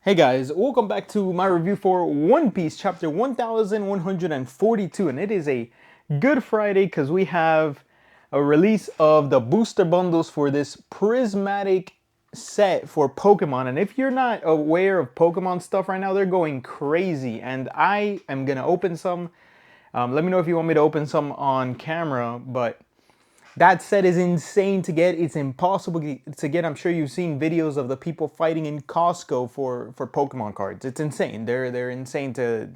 Hey guys, welcome back to my review for One Piece chapter 1142, and it is a Good Friday because we have a release of the booster bundles for this prismatic set for Pokemon. And if you're not aware of Pokemon stuff right now, they're going crazy, and I am gonna open some. Let me know if you want me to open some on camera, but that set is insane to get. It's impossible to get. I'm sure you've seen videos of the people fighting in Costco for Pokemon cards. It's insane. They're insane to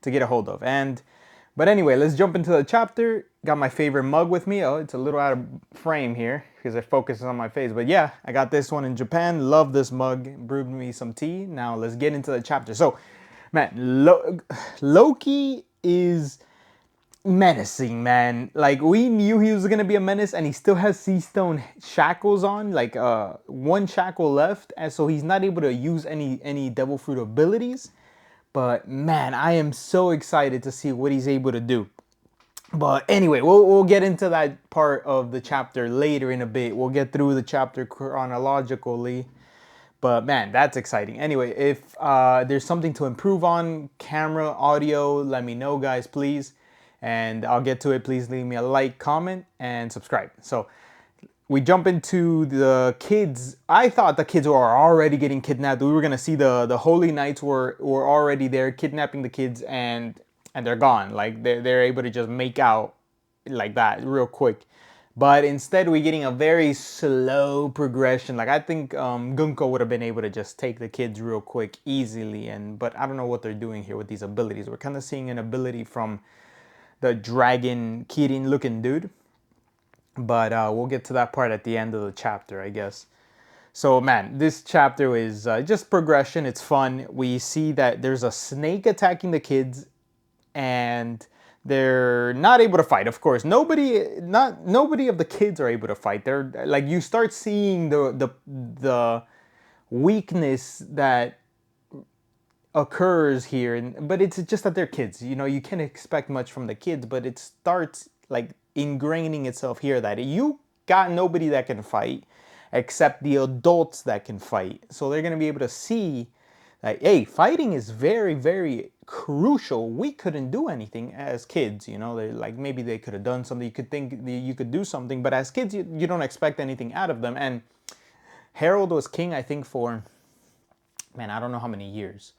get a hold of. But anyway, let's jump into the chapter. Got my favorite mug with me. Oh, it's a little out of frame here because it focuses on my face. But yeah, I got this one in Japan. Love this mug. Brewed me some tea. Now let's get into the chapter. So, man, Loki is menacing, man. Like, we knew he was gonna be a menace, and he still has sea stone shackles on, like one shackle left, and so he's not able to use any devil fruit abilities. But man, I am so excited to see what he's able to do. But anyway, we'll get into that part of the chapter later in a bit. We'll get through the chapter chronologically. But man, that's exciting. Anyway, if there's something to improve on, camera, audio, let me know, guys, please. And I'll get to it. Please leave me a like, comment, and subscribe. So we jump into the kids. I thought the kids were already getting kidnapped. We were gonna see the Holy Knights were already there kidnapping the kids, and they're gone. Like they're able to just make out like that real quick. But instead, we're getting a very slow progression. Like, I think Gunko would have been able to just take the kids real quick, easily. But I don't know what they're doing here with these abilities. We're kind of seeing an ability from the dragon Kirin looking dude. But we'll get to that part at the end of the chapter, I guess. So man, this chapter is just progression. It's fun. We see that there's a snake attacking the kids, and they're not able to fight. Of course, nobody of the kids are able to fight. They're like, you start seeing the weakness that occurs here, but it's just that they're kids. You know, you can't expect much from the kids, but it starts like ingraining itself here that you got nobody that can fight except the adults that can fight. So they're going to be able to see that, hey, fighting is very, very crucial. We couldn't do anything as kids, you know. They're like, maybe they could have done something. You could think you could do something, but as kids, you don't expect anything out of them. And Harold was king, I think, for, man, I don't know how many years.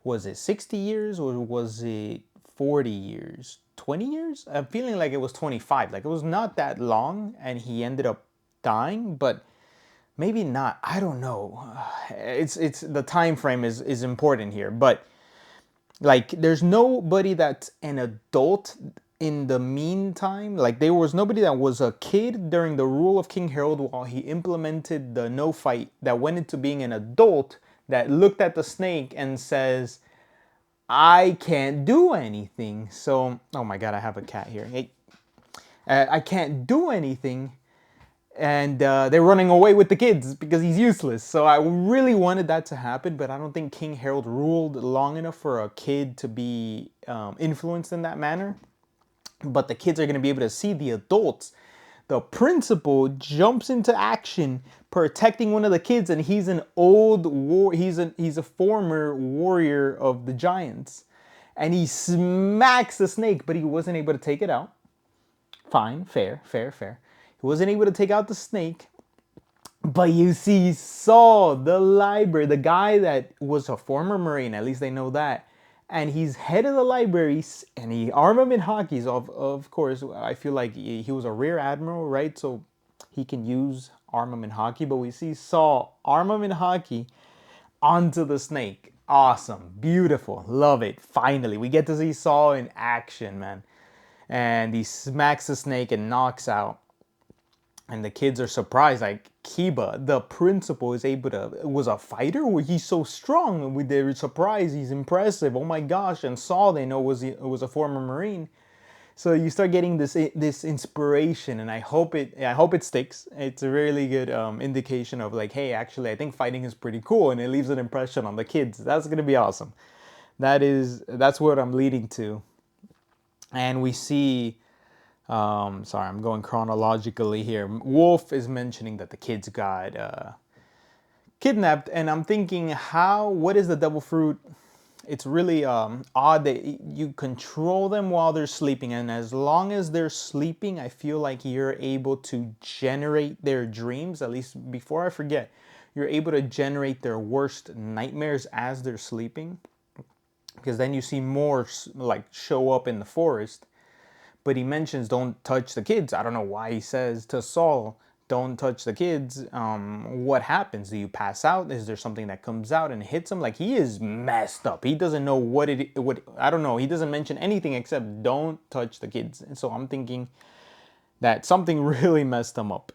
Was it 60 years or was it 40 years? 20 years? I'm feeling like it was 25. Like, it was not that long, and he ended up dying, but maybe not. I don't know. It's the time frame is important here, but like, there's nobody that's an adult in the meantime. Like, there was nobody that was a kid during the rule of King Harold while he implemented the no fight, that went into being an adult, that looked at the snake and says, I can't do anything. So, oh my god, I have a cat here. Hey, I can't do anything. And they're running away with the kids because he's useless. So I really wanted that to happen, but I don't think King Harold ruled long enough for a kid to be influenced in that manner. But the kids are going to be able to see the adults. The principal jumps into action, protecting one of the kids, and he's an old he's a former warrior of the giants, and he smacks the snake, but he wasn't able to take it out. Fine, fair. He wasn't able to take out the snake, but you see Saul, the library, the guy that was a former Marine, at least they know that, and he's head of the library, and he armament hockeys. Of course, I feel like he was a rear admiral, right? So he can use armament hockey, but we see Saul armament hockey onto the snake. Awesome, beautiful, love it. Finally, we get to see Saul in action, man. And he smacks the snake and knocks out. And the kids are surprised, like, Kiba, the principal, is able to, was a fighter? He's so strong. They're surprised, he's impressive. Oh my gosh. And Saul, they know, was a former Marine. So you start getting this inspiration, and I hope it sticks. It's a really good indication of, like, hey, actually, I think fighting is pretty cool, and it leaves an impression on the kids. That's gonna be awesome. That's what I'm leading to. And we see, sorry, I'm going chronologically here. Wolf is mentioning that the kids got kidnapped, and I'm thinking, what is the devil fruit? It's really odd that you control them while they're sleeping, and as long as they're sleeping, I feel like you're able to generate their dreams. At least before I forget, you're able to generate their worst nightmares as they're sleeping, because then you see more like show up in the forest. But he mentions don't touch the kids. I don't know why he says to Saul, don't touch the kids. What happens? Do you pass out? Is there something that comes out and hits him? Like, he is messed up. He doesn't know what I don't know. He doesn't mention anything except don't touch the kids. And so I'm thinking that something really messed him up.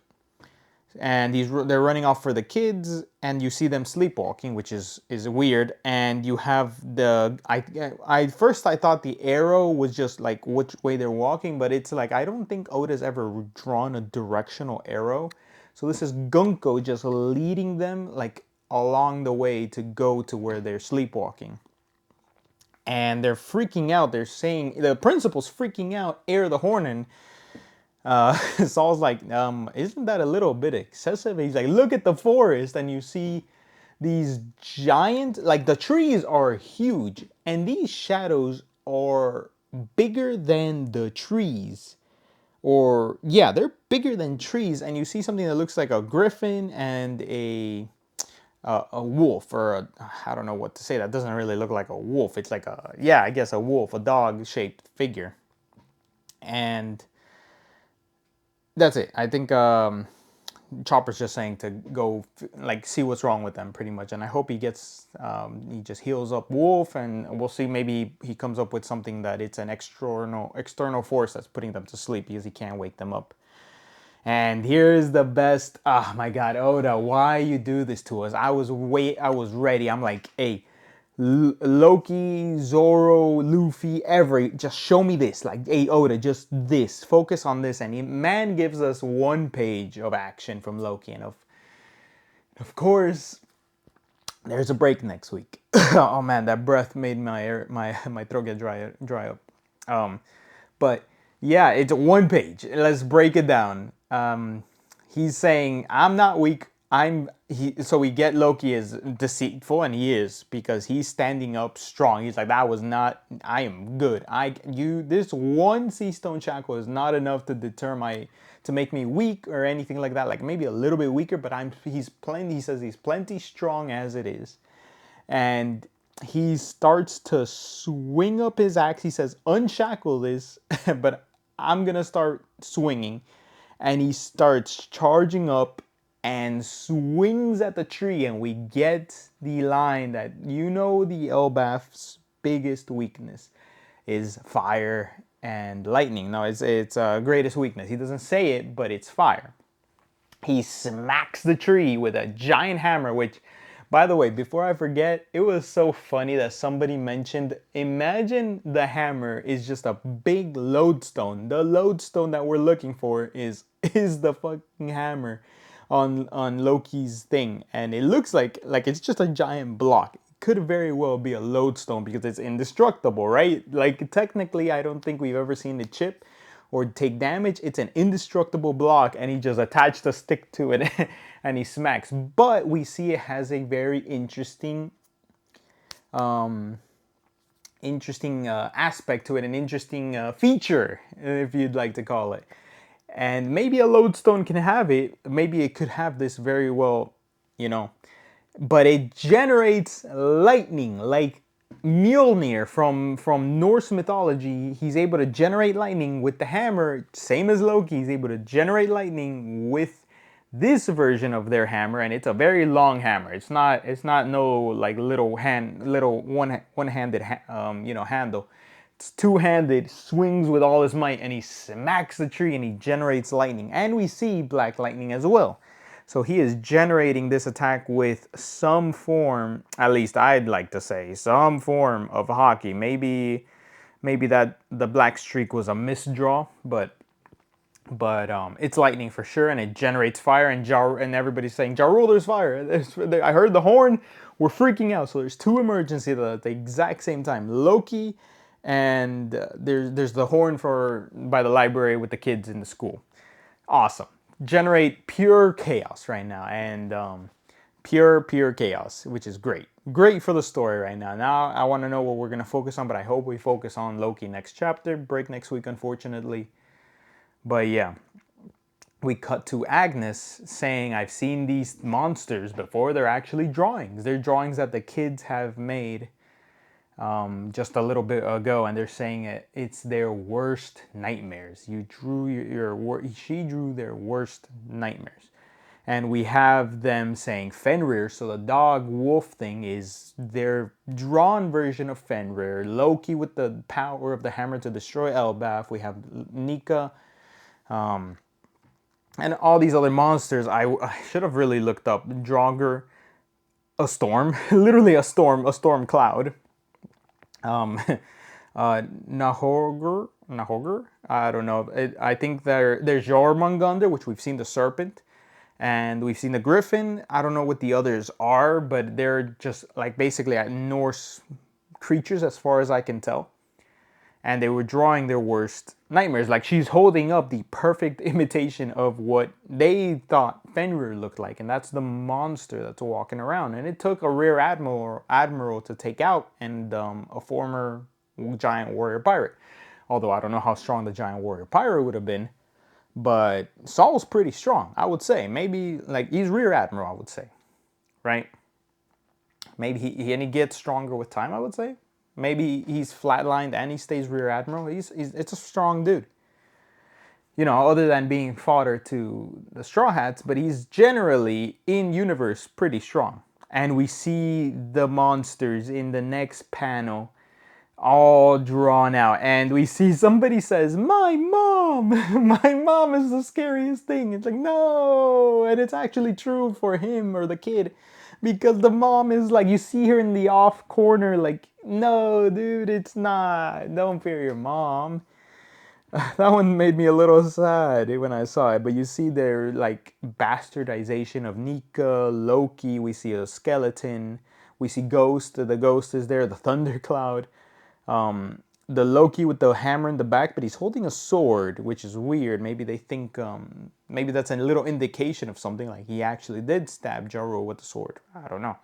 And they're running off for the kids, and you see them sleepwalking, which is weird. And you have I first I thought the arrow was just like which way they're walking, but it's like I don't think Oda's ever drawn a directional arrow. So this is Gunko just leading them like along the way to go to where they're sleepwalking. And they're freaking out. They're saying the principal's freaking out, air the horn, and Saul's like, isn't that a little bit excessive? He's like, look at the forest, and you see these giant, like the trees are huge, and these shadows are bigger than the trees. Or, yeah, they're bigger than trees, and you see something that looks like a griffin and a wolf, or I don't know what to say. That doesn't really look like a wolf. It's like I guess a wolf, a dog-shaped figure. And that's it. I think Chopper's just saying to go like see what's wrong with them pretty much, and I hope he gets he just heals up Wolf, and we'll see, maybe he comes up with something that it's an external force that's putting them to sleep because he can't wake them up. And here's the best. Oh my God, Oda, why you do this to us? I was ready. I'm like, hey, Loki, Zoro, Luffy, just show me this. Like, hey, Oda, just this. Focus on this. And man gives us 1 page of action from Loki. And of course, there's a break next week. Oh man, that breath made my throat get dry up. But yeah, it's 1 page. Let's break it down. He's saying, I'm not weak. So we get Loki is deceitful, and he is, because he's standing up strong. He's like, I am good. This 1 sea stone shackle is not enough to make me weak or anything like that. Like maybe a little bit weaker, but he says he's plenty strong as it is. And he starts to swing up his axe. He says, unshackle this, but I'm gonna start swinging. And he starts charging up and swings at the tree, and we get the line that the Elbaph's biggest weakness is fire and lightning. No, it's greatest weakness. He doesn't say it, but it's fire. He smacks the tree with a giant hammer, which, by the way, before I forget, it was so funny that somebody mentioned, imagine the hammer is just a big lodestone. The lodestone that we're looking for is the fucking hammer on Loki's thing. And it looks like it's just a giant block. It could very well be a lodestone because it's indestructible, right? Like, technically, I don't think we've ever seen it chip or take damage. It's an indestructible block, and he just attached a stick to it and he smacks. But we see it has a very interesting aspect to it, an interesting feature, if you'd like to call it. And maybe a lodestone can have it. Maybe it could have this very well, but it generates lightning, like Mjolnir from Norse mythology. He's able to generate lightning with the hammer, same as Loki. He's able to generate lightning with this version of their hammer, and it's a very long hammer. It's not no like little one-handed handle. It's 2-handed, swings with all his might, and he smacks the tree and he generates lightning. And we see black lightning as well. So he is generating this attack with some form, at least I'd like to say, some form of hockey. Maybe that the black streak was a misdraw, but it's lightning for sure, and it generates fire, and everybody's saying, Ja Rule, there's fire. I heard the horn. We're freaking out. So there's 2 emergencies at the exact same time. Loki, and there's the horn by the library with the kids in the school. Awesome. Generate pure chaos right now, and pure chaos, which is great. Great for the story right now. Now I want to know what we're going to focus on, but I hope we focus on Loki next chapter. Break next week, unfortunately. But yeah, we cut to Agnes saying, I've seen these monsters before. They're actually drawings. They're drawings that the kids have made just a little bit ago, and they're saying it's their worst nightmares. You drew she drew their worst nightmares. And we have them saying Fenrir, so the dog wolf thing is their drawn version of Fenrir. Loki with the power of the hammer to destroy Elbaph. We have Nika, and all these other monsters. I should have really looked up. Draugr, a storm, literally a storm cloud. Nahogr, I don't know. I think there's Jormungandr, which we've seen the serpent. And we've seen the griffin. I don't know what the others are, but they're just like basically Norse creatures as far as I can tell. And they were drawing their worst nightmares. Like she's holding up the perfect imitation of what they thought Fenrir looked like. And that's the monster that's walking around. And it took a rear admiral to take out, and a former giant warrior pirate. Although I don't know how strong the giant warrior pirate would have been. But Saul's pretty strong, I would say. Maybe, like, he's rear admiral, I would say. Right? Maybe he gets stronger with time, I would say. Maybe he's flatlined and he stays rear admiral. It's a strong dude. You know, other than being fodder to the Straw Hats, but he's generally, in universe, pretty strong. And we see the monsters in the next panel all drawn out, and we see somebody says, my mom, my mom is the scariest thing. It's like, no, and it's actually true for him or the kid, because the mom is like, you see her in the off corner, like, no, dude, it's not, don't fear your mom. That one made me a little sad when I saw it, but you see their like bastardization of Nika, Loki, we see a skeleton, we see Ghost, the Ghost is there, the Thundercloud. The Loki with the hammer in the back, but he's holding a sword, which is weird. Maybe they think, maybe that's a little indication of something, like he actually did stab Jarro with the sword. I don't know.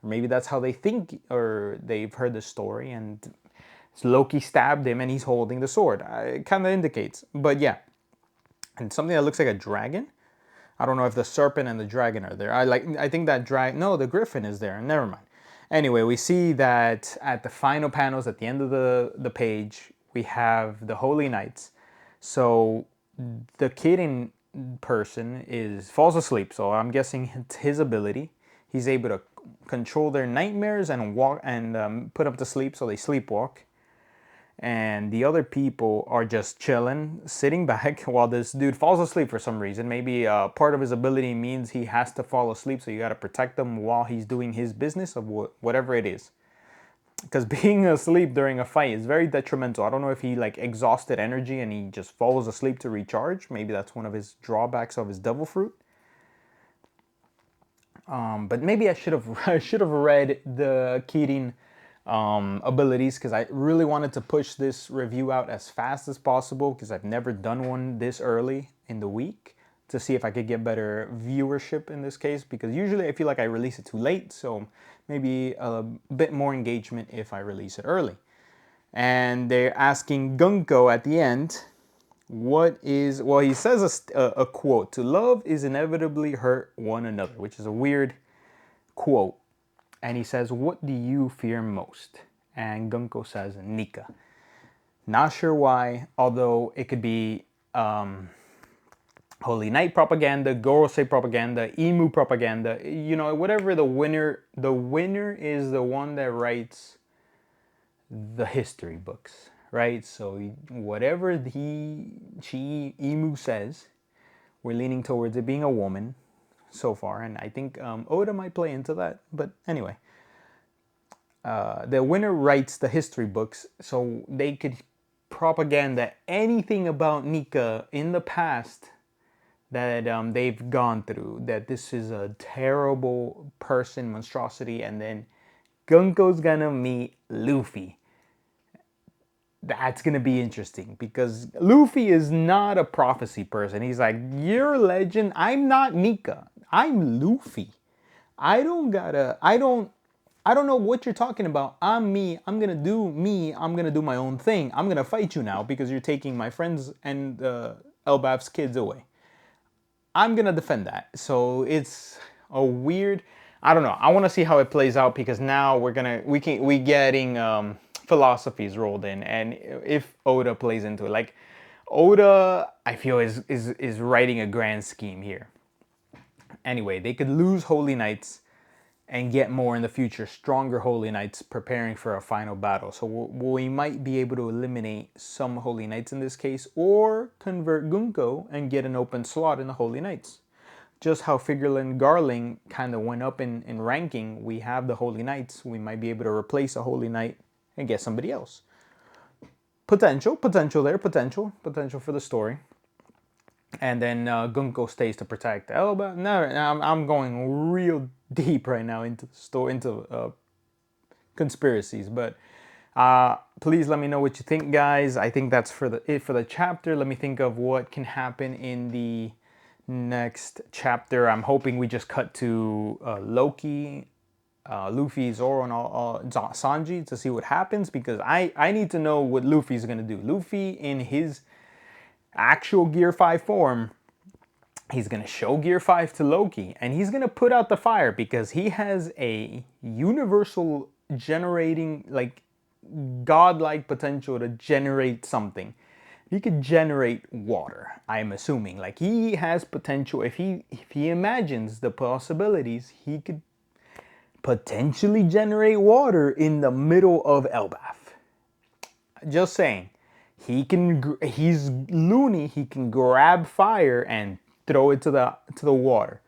Or maybe that's how they think, or they've heard the story, and Loki stabbed him and he's holding the sword. It kind of indicates. But yeah. And something that looks like a dragon. I don't know if the serpent and the dragon are there. I think that no, the griffin is there. Never mind. Anyway, we see that at the final panels, at the end of the page, we have the Holy Knights. So the kid in person falls asleep. So I'm guessing it's his ability. He's able to control their nightmares and walk and put them to sleep, so they sleepwalk. And the other people are just chilling, sitting back while this dude falls asleep for some reason. Maybe part of his ability means he has to fall asleep, so you got to protect him while he's doing his business of whatever it is. Because being asleep during a fight is very detrimental. I don't know if he like exhausted energy and he just falls asleep to recharge. Maybe that's one of his drawbacks of his devil fruit. But maybe I should have read the Kirin abilities, because I really wanted to push this review out as fast as possible, because I've never done one this early in the week, to see if I could get better viewership in this case, because usually I feel like I release it too late, so maybe a bit more engagement if I release it early. And they're asking Gunko at the end, he says a quote, "To love is inevitably hurt one another," which is a weird quote. And he says, "What do you fear most?" And Gunko says, "Nika." Not sure why, although it could be Holy Knight propaganda, Gorosei propaganda, Emu propaganda, you know, whatever the winner is the one that writes the history books, right? So whatever Emu says, we're leaning towards it being a woman so far, and I think Oda might play into that, but anyway. The winner writes the history books, so they could propaganda anything about Nika in the past that they've gone through, that this is a terrible person, monstrosity, and then Gunko's gonna meet Luffy. That's gonna be interesting, because Luffy is not a prophecy person. He's like, you're a legend, I'm not Nika, I'm Luffy. I don't gotta, I don't know what you're talking about. I'm me. I'm gonna do me. I'm gonna do my own thing. I'm gonna fight you now because you're taking my friends and Elbaph's kids away. I'm gonna defend that. So it's a weird. I don't know. I want to see how it plays out because now we getting philosophies rolled in, and if Oda plays into it, like Oda, I feel is writing a grand scheme here. Anyway, they could lose Holy Knights and get more in the future, stronger Holy Knights preparing for a final battle. So we might be able to eliminate some Holy Knights in this case, or convert Gunko and get an open slot in the Holy Knights. Just how Figurlin Garling kind of went up in ranking, we have the Holy Knights. We might be able to replace a Holy Knight and get somebody else. Potential there, potential for the story. And then Gunko stays to protect Elba. No, I'm going real deep right now into the story, into conspiracies. But please let me know what you think, guys. I think that's for the chapter. Let me think of what can happen in the next chapter. I'm hoping we just cut to Loki, Luffy, Zoro, and Sanji to see what happens, because I need to know what Luffy's gonna do. Luffy in his actual Gear 5 form, he's going to show Gear 5 to Loki, and he's going to put out the fire because he has a universal generating, like, godlike potential to generate something. He could generate water, I'm assuming. Like, he has potential. If he imagines the possibilities, he could potentially generate water in the middle of Elbaph. Just saying. He's loony. He can grab fire and throw it to the water.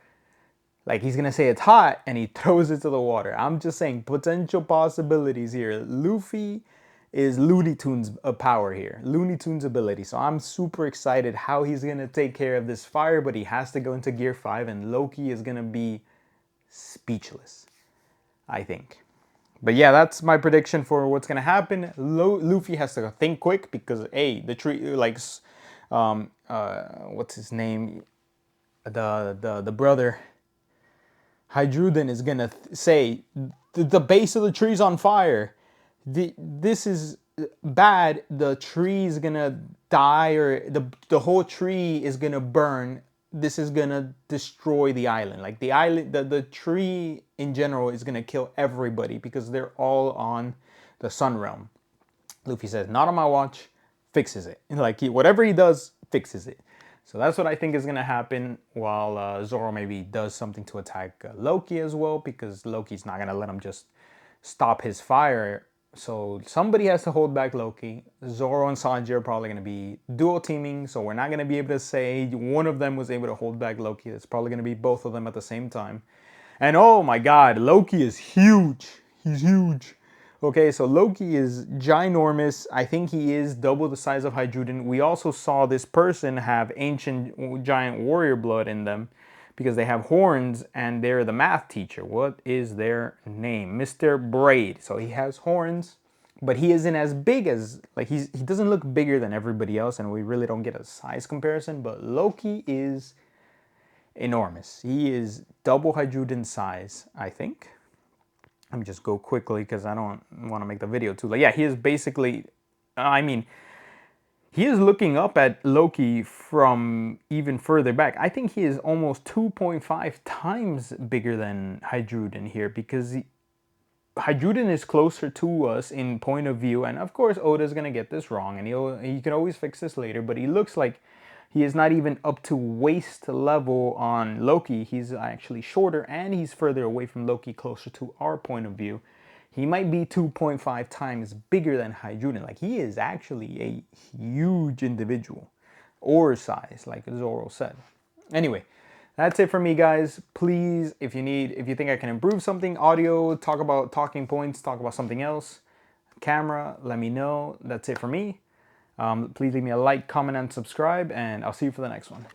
Like, he's gonna say it's hot and he throws it to the water. I'm just saying potential possibilities here. Luffy is Looney Tunes power here, Looney Tunes ability. So I'm super excited how he's gonna take care of this fire, but he has to go into Gear 5 and Loki is gonna be speechless, I think. But yeah, that's my prediction for what's gonna happen. Luffy has to think quick because the tree, like, what's his name, the brother Hydruden is gonna say the base of the tree's on fire. This is bad. The tree is gonna die, or the whole tree is gonna burn. This is gonna destroy the island. Like, the island, the tree in general is gonna kill everybody because they're all on the Sun Realm. Luffy says, "Not on my watch." Fixes it. And like, whatever he does, fixes it. So that's what I think is gonna happen. While Zoro maybe does something to attack Loki as well, because Loki's not gonna let him just stop his fire. So somebody has to hold back Loki. Zoro and Sanji are probably going to be dual teaming, so we're not going to be able to say one of them was able to hold back Loki. It's probably going to be both of them at the same time. And oh my god, Loki is huge. He's huge. Okay, so Loki is ginormous. I think he is double the size of Hydruden. We also saw this person have ancient giant warrior blood in them, because they have horns and they're the math teacher. What is their name? Mr. Braid. So he has horns, but he isn't as big as, like, he doesn't look bigger than everybody else, and we really don't get a size comparison, but Loki is enormous. He is double Hydruden's size, I think. Let me just go quickly because I don't want to make the video too long. Yeah, he is basically, I mean, he is looking up at Loki from even further back. I think he is almost 2.5 times bigger than Hydruden here, because Hydruden is closer to us in point of view. And of course, Oda's going to get this wrong, and he can always fix this later. But he looks like he is not even up to waist level on Loki. He's actually shorter, and he's further away from Loki, closer to our point of view. He might be 2.5 times bigger than Hydruden. Like, he is actually a huge individual. Or size, like Zoro said. Anyway, that's it for me, guys. Please, if you think I can improve something, audio, talk about talking points, talk about something else, camera, let me know. That's it for me. Please leave me a like, comment, and subscribe, and I'll see you for the next one.